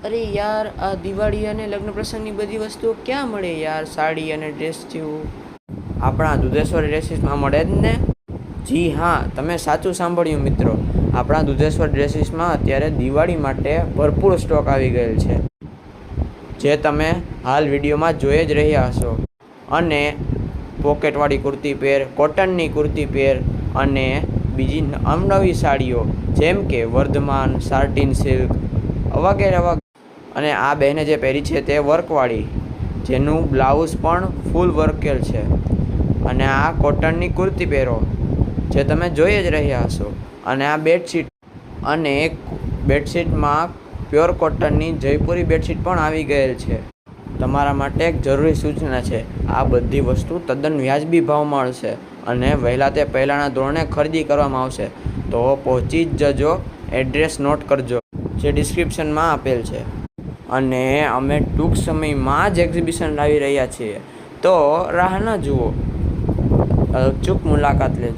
અરે યાર, આ દિવાળી અને લગ્ન પ્રસંગની બધી વસ્તુઓ ક્યાં મળે યાર? સાડી અને ડ્રેસ જેવું આપણા દુધેશ્વર ડ્રેસીસમાં મળે જ ને. જી હા, તમે સાચું સાંભળ્યું મિત્રો. આપણા દુધેશ્વર ડ્રેસીસમાં અત્યારે દિવાળી માટે ભરપૂર સ્ટોક આવી ગયેલ છે, જે તમે હાલ વિડીયોમાં જોઈ જ રહ્યા હશો. અને પોકેટવાળી કુર્તી પહેર, કોટનની કુર્તી પહેર અને બીજી અવનવી સાડીઓ જેમ કે વર્ધમાન, સાર્ટિન સિલ્ક વગેરે વગેરે. અને આ બહેને જે પહેરી છે તે વર્કવાળી, જેનું બ્લાઉઝ પણ ફૂલ વર્કેલ છે. અને આ કોટનની કુર્તી પહેરો, જે તમે જોઈ જ રહ્યા હશો. અને આ બેડશીટ, અને એક બેડશીટમાં પ્યોર કોટનની જયપુરી બેડશીટ પણ આવી ગયેલ છે. તમારા માટે એક જરૂરી સૂચના છે, આ બધી વસ્તુ તદ્દન વ્યાજબી ભાવમાં મળશે અને વહેલા તે પહેલાંના ધોરણે ખરીદી કરવામાં આવશે. તો પહોંચી જ જજો. એડ્રેસ નોટ કરજો, જે ડિસ્ક્રિપ્શનમાં આપેલ છે. અને અમે ટૂંક સમયમાં જ એક્ઝિબિશન લાવી રહ્યા છીએ, તો રાહ ન જુઓ, અચૂક મુલાકાત લેજો.